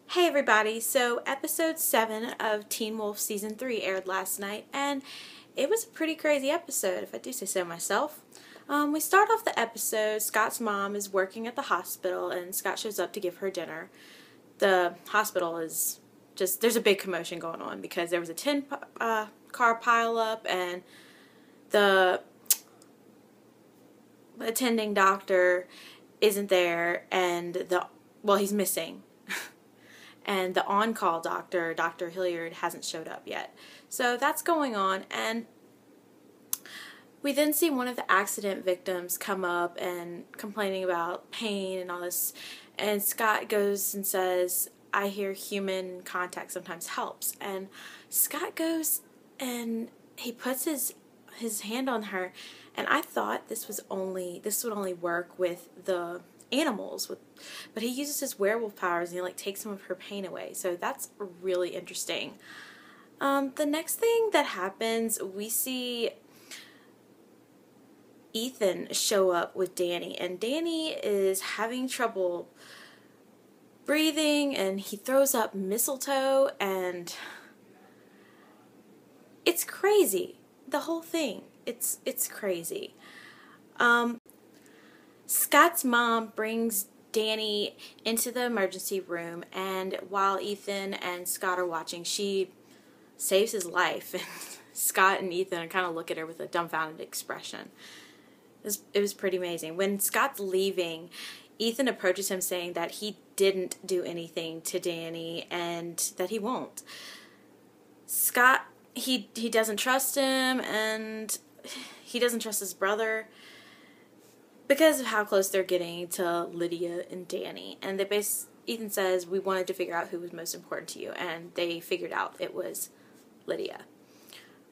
Hey everybody, so episode 7 of Teen Wolf Season 3 aired last night, and it was a pretty crazy episode, if I do say so myself. We start off the episode, Scott's mom is working at the hospital, and Scott shows up to give her dinner. The hospital is just, there's a big commotion going on, because there was a 10-car pile-up, and the attending doctor isn't there, and he's missing. And the on-call doctor, Dr. Hilliard, hasn't showed up yet. So that's going on, and we then see one of the accident victims come up and complaining about pain and all this, and Scott goes and says, I hear human contact sometimes helps. And Scott goes and he puts his hand on her, and I thought this would only work with the animals, but he uses his werewolf powers and he takes some of her pain away, so that's really interesting. The next thing that happens, we see Ethan show up with Danny, and Danny is having trouble breathing, and he throws up mistletoe, and it's crazy. The whole thing, it's crazy. Scott's mom brings Danny into the emergency room, and while Ethan and Scott are watching, she saves his life. And Scott and Ethan kind of look at her with a dumbfounded expression. It was pretty amazing. When Scott's leaving, Ethan approaches him saying that he didn't do anything to Danny and that he won't. Scott, he doesn't trust him, and he doesn't trust his brother, because of how close they're getting to Lydia and Danny. And Ethan says, we wanted to figure out who was most important to you, and they figured out it was Lydia.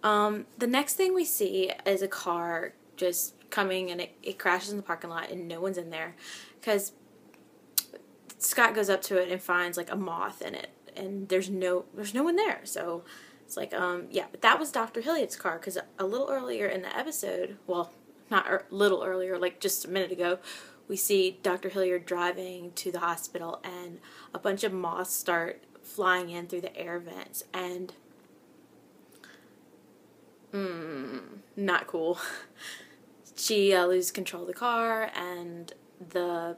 The next thing we see is a car just coming, and it crashes in the parking lot, and no one's in there, because Scott goes up to it and finds a moth in it, and there's no one there. So it's yeah, but that was Dr. Hilliard's car, because a little earlier in the episode, well, not a little earlier, just a minute ago, we see Dr. Hilliard driving to the hospital, and a bunch of moths start flying in through the air vents, and not cool. She loses control of the car, and then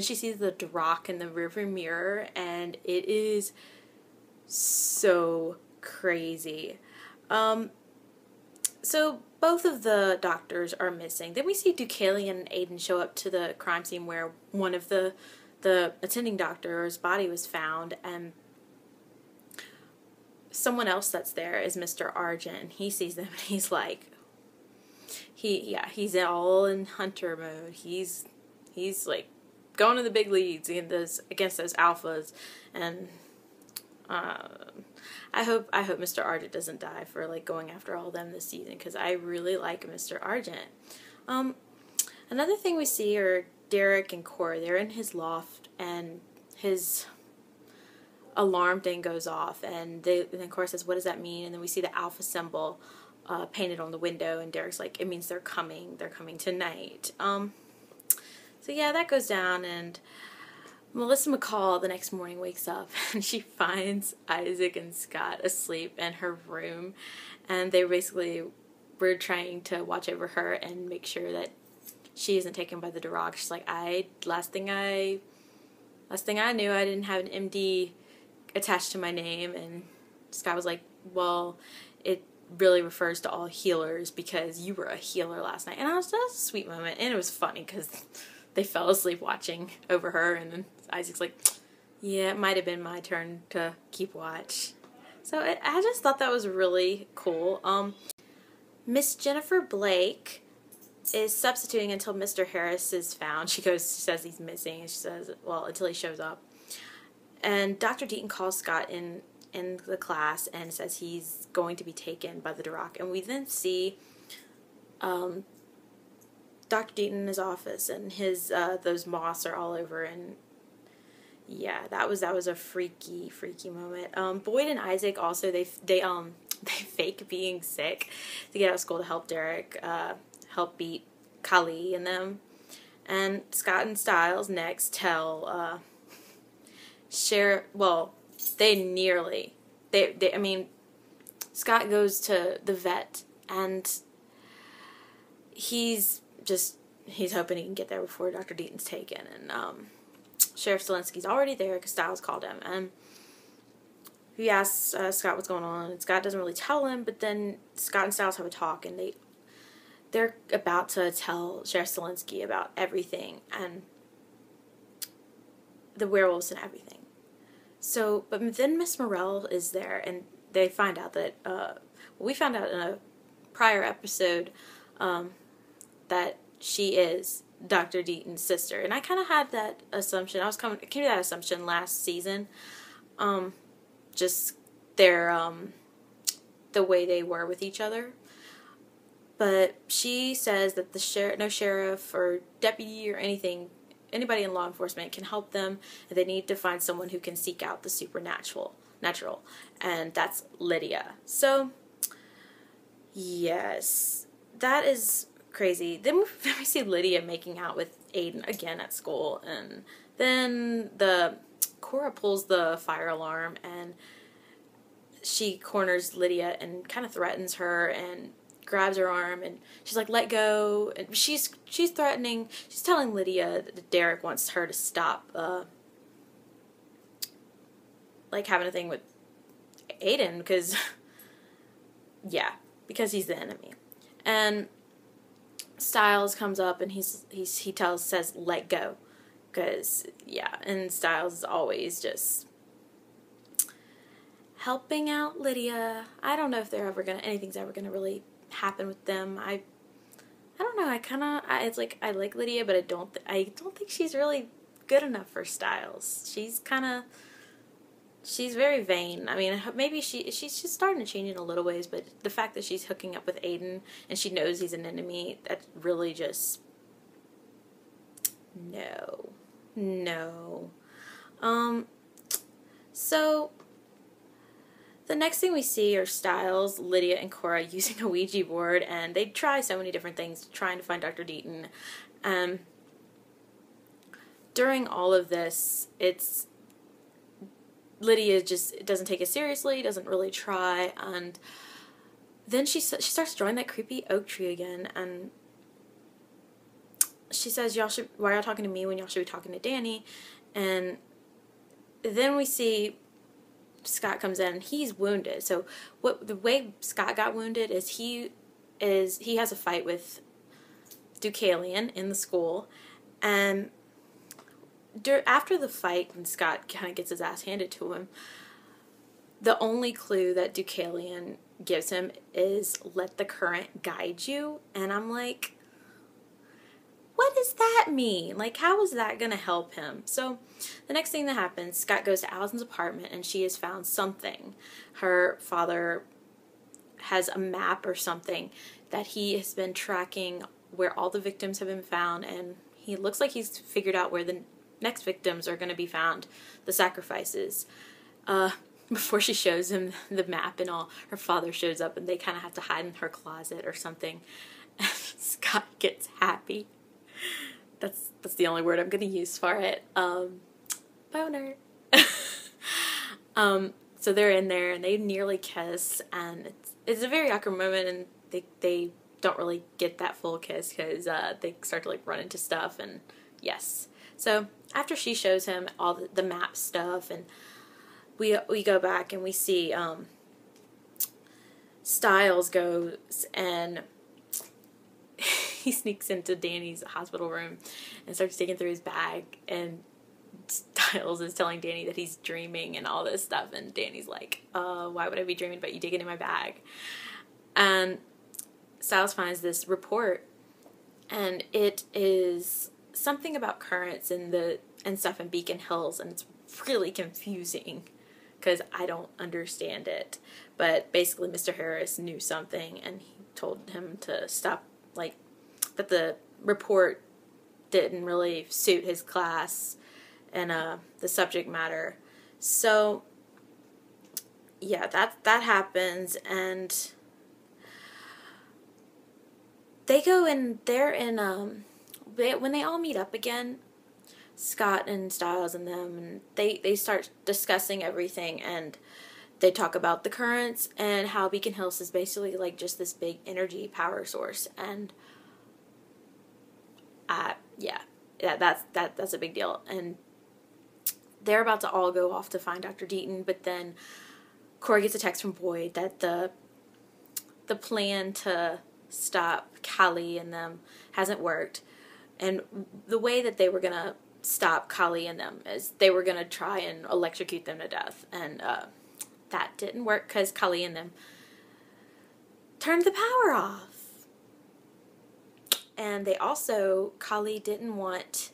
she sees the Duroc in the rearview mirror, and it is so crazy. So both of the doctors are missing. Then we see Deucalion and Aiden show up to the crime scene where one of the attending doctor's body was found, and someone else that's there is Mr.Argent, and he sees them, and he's he's all in hunter mode. He's going to the big leads against those alphas, and I hope Mr.Argent doesn't die for going after all of them this season, because I really like Mr.Argent. Another thing we see are Derek and Corey. They're in his loft, and his alarm thing goes off, and then Corey says, what does that mean? And then we see the alpha symbol painted on the window, and Derek's like, it means they're coming tonight. So yeah, that goes down, and Ms.McCall the next morning wakes up, and she finds Isaac and Scott asleep in her room, and they basically were trying to watch over her and make sure that she isn't taken by the Duroc. She's like, last thing I knew, I didn't have an MD attached to my name. And Scott was like, well, it really refers to all healers, because you were a healer last night. And that was a sweet moment, and it was funny because they fell asleep watching over her, and then Isaac's like, yeah, it might have been my turn to keep watch. So I just thought that was really cool. Miss Jennifer Blake is substituting until Mr. Harris is found. She says he's missing, and she says, well, until he shows up. And Dr. Deaton calls Scott in the class and says he's going to be taken by the Duroc. And we then see Dr. Deaton in his office, and his those moths are all over, and yeah, that was a freaky moment. Boyd and Isaac also, they they fake being sick to get out of school to help Derek help beat Kali and them. And Scott and Styles next tell I mean, Scott goes to the vet, and he's hoping he can get there before Dr. Deaton's taken, and Sheriff Stilinski's already there because Styles called him, and he asks Scott what's going on, and Scott doesn't really tell him, but then Scott and Styles have a talk, and they're about to tell Sheriff Stilinski about everything, and the werewolves and everything. So, but then Ms.Morell is there, and they find out that, we found out in a prior episode, that she is Dr. Deaton's sister. And I kind of had that assumption. I came to that assumption last season. Just their, the way they were with each other. But she says that no sheriff or deputy or anybody in law enforcement can help them, and they need to find someone who can seek out the supernatural, and that's Lydia. So, yes, that is crazy. Then we see Lydia making out with Aiden again at school, and then Cora pulls the fire alarm, and she corners Lydia and kind of threatens her and grabs her arm, and she's like, let go, and she's threatening, she's telling Lydia that Derek wants her to stop like having a thing with Aiden, because he's the enemy. And Styles comes up, and he says let go, because and Styles is always just helping out Lydia. I don't know if anything's ever gonna really happen with them. I don't know. I like Lydia, but I don't think she's really good enough for Styles. She's very vain. I mean, maybe she's starting to change in a little ways, but the fact that she's hooking up with Aiden and she knows he's an enemy, that really just no. So the next thing we see are Styles, Lydia, and Cora using a Ouija board, and they try so many different things trying to find Dr. Deaton. During all of this, Lydia just doesn't take it seriously, doesn't really try, and then she starts drawing that creepy oak tree again, and she says, why are y'all talking to me when y'all should be talking to Danny? And then we see Scott comes in, and he's wounded. So the way Scott got wounded is he has a fight with Deucalion in the school, and after the fight, when Scott kind of gets his ass handed to him, the only clue that Deucalion gives him is let the current guide you, and I'm like, what does that mean? Like, how is that going to help him? So the next thing that happens, Scott goes to Allison's apartment, and she has found something. Her father has a map or something that he has been tracking where all the victims have been found, and he looks like he's figured out where the next victims are going to be found, the sacrifices. Before she shows him the map and all, her father shows up, and they kind of have to hide in her closet or something. And Scott gets happy. That's the only word I'm going to use for it. Boner. So they're in there, and they nearly kiss, and it's a very awkward moment, and they don't really get that full kiss because they start to like run into stuff, and yes. So after she shows him all the map stuff, and we go back and we see Styles goes and he sneaks into Danny's hospital room and starts digging through his bag, and Styles is telling Danny that he's dreaming and all this stuff, and Danny's like, why would I be dreaming about you digging in my bag? And Styles finds this report, and it is something about currents and stuff in Beacon Hills, and it's really confusing because I don't understand it. But basically Mr. Harris knew something, and he told him to stop, that the report didn't really suit his class, and the subject matter. So yeah, that happens, and they go in. They're in when they all meet up again, Scott and Styles and them, and they start discussing everything, and they talk about the currents and how Beacon Hills is basically like just this big energy power source, and yeah, that's a big deal. And they're about to all go off to find Dr. Deaton, but then Cora gets a text from Boyd that the plan to stop Callie and them hasn't worked, and the way that they were gonna stop Callie and them is they were gonna try and electrocute them to death, and that didn't work because Callie and them turned the power off. And they also, Callie didn't want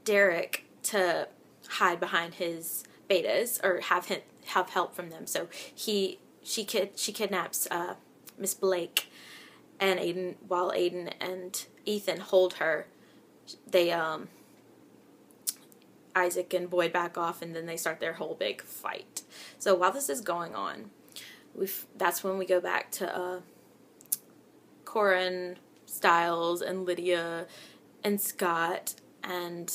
Derek to hide behind his betas or have help from them, so she kidnaps Miss Blake and Aiden, while Aiden and Ethan hold her. They Isaac and Boyd back off, and then they start their whole big fight. So while this is going on, that's when we go back to Cora and Styles and Lydia and Scott, and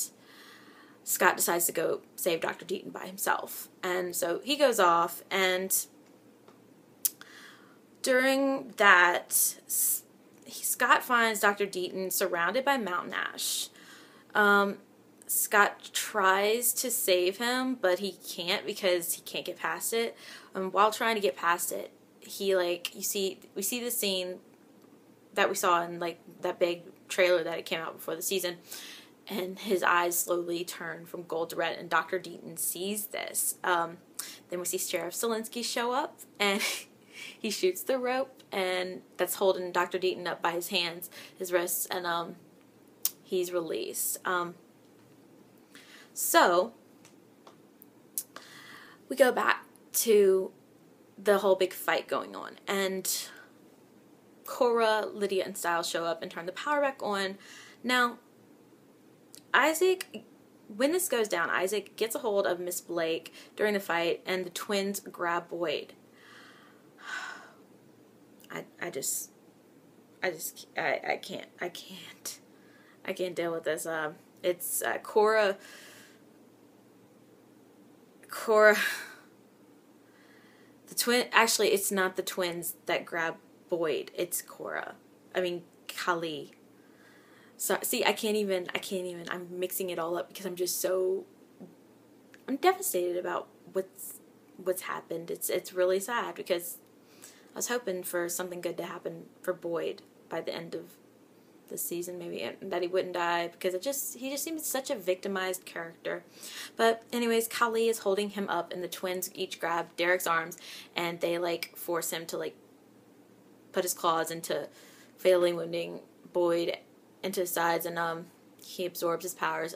Scott decides to go save Dr. Deaton by himself. And so he goes off, and during that, Scott finds Dr. Deaton surrounded by mountain ash. Scott tries to save him, but he can't because he can't get past it. While trying to get past it, we see the scene that we saw in like that big trailer that it came out before the season, and his eyes slowly turn from gold to red, and Dr. Deaton sees this. Then we see Sheriff Stilinski show up, and he shoots the rope, and that's holding Dr. Deaton up by his hands, his wrists, and he's released. So we go back to the whole big fight going on, and Cora, Lydia, and Styles show up and turn the power back on. Now, Isaac, when this goes down, Isaac gets a hold of Miss Blake during the fight, and the twins grab Boyd. I can't deal with this. It's Cora, the twin, actually, it's not the twins that grab Boyd, it's Cora. I mean, Callie. So, see, I can't even, I'm mixing it all up because I'm devastated about what's happened. It's really sad because I was hoping for something good to happen for Boyd by the end of the season, maybe, and that he wouldn't die, because he just seems such a victimized character. But anyways, Callie is holding him up, and the twins each grab Derek's arms, and they like force him to like put his claws into fatally wounding Boyd into his sides, and he absorbs his powers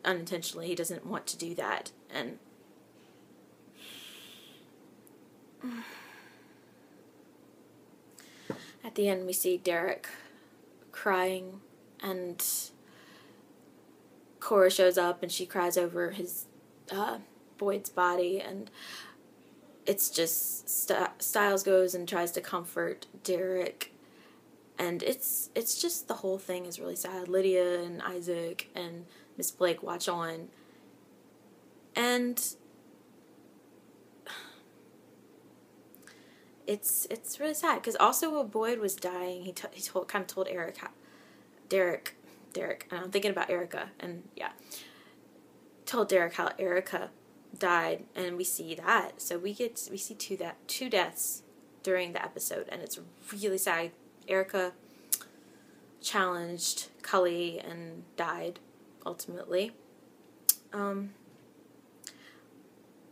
unintentionally. He doesn't want to do that, and at the end we see Derek crying, and Cora shows up and she cries over his Boyd's body, and it's just Styles goes and tries to comfort Derek, and it's just, the whole thing is really sad. Lydia and Isaac and Miss Blake watch on, and it's really sad because also when Boyd was dying, he kind of told Derek, and I'm thinking about Erica, and yeah, told Derek how Erica died, and we see that. So we see two deaths during the episode, and it's really sad. Erica challenged Cully and died ultimately.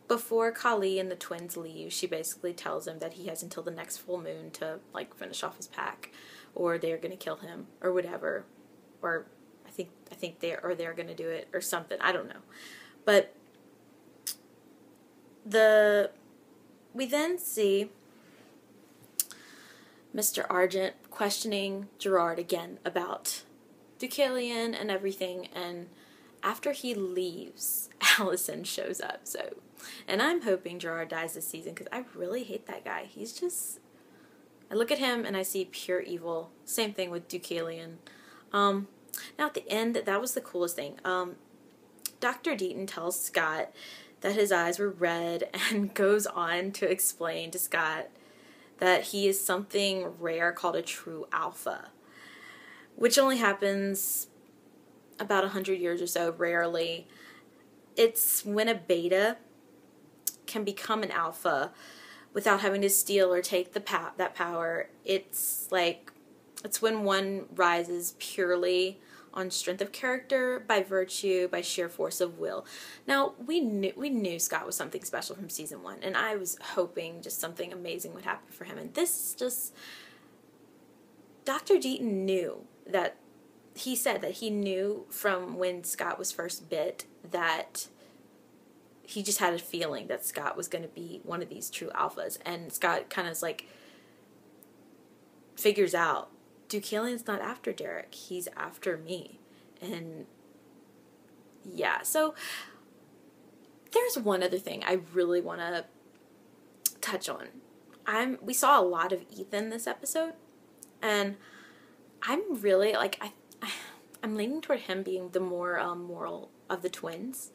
Before Kali and the twins leave, she basically tells him that he has until the next full moon to like finish off his pack, or they're gonna kill him, or whatever, or I think they're gonna do it or something. I don't know, but we then see Mr.Argent questioning Gerard again about Deucalion and everything, and after he leaves, Allison shows up. So, and I'm hoping Gerard dies this season because I really hate that guy. He's just, I look at him and I see pure evil. Same thing with Deucalion. Now at the end, that was the coolest thing. Dr. Deaton tells Scott that his eyes were red and goes on to explain to Scott that he is something rare called a true alpha, which only happens about 100 years or so, rarely. It's when a beta can become an alpha without having to steal or take that power. It's when one rises purely on strength of character, by virtue, by sheer force of will. Now, we knew Scott was something special from season 1, and I was hoping just something amazing would happen for him. And this just, Dr. Deaton knew that, he said that he knew from when Scott was first bit that he just had a feeling that Scott was going to be one of these true alphas. And Scott kind of like figures out, Deucalion's not after Derek, he's after me. And yeah, so there's one other thing I really want to touch on. We saw a lot of Ethan this episode, and I'm really like, I'm leaning toward him being the more moral of the twins.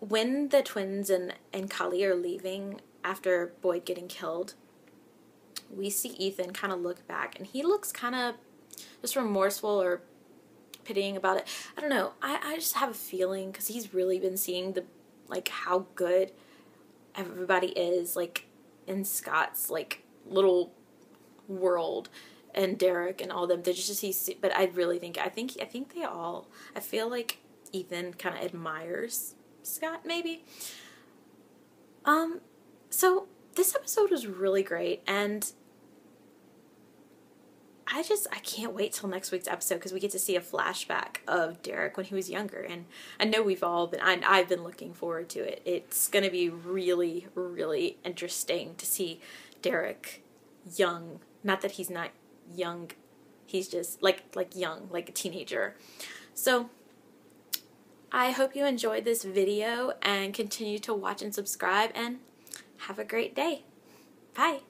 When the twins and Kali are leaving after Boyd getting killed, we see Ethan kind of look back, and he looks kind of just remorseful or pitying about it. I don't know. I just have a feeling, because he's really been seeing how good everybody is, like, in Scott's, like, little world, and Derek and all them. They're just, but I really think, I think they all, I feel like Ethan kind of admires Scott, maybe. So this episode was really great, and I can't wait till next week's episode, because we get to see a flashback of Derek when he was younger, and I know I've been looking forward to it. It's going to be really, really interesting to see Derek young. Not that he's not young, he's just like young, like a teenager. So I hope you enjoyed this video and continue to watch and subscribe, and have a great day. Bye.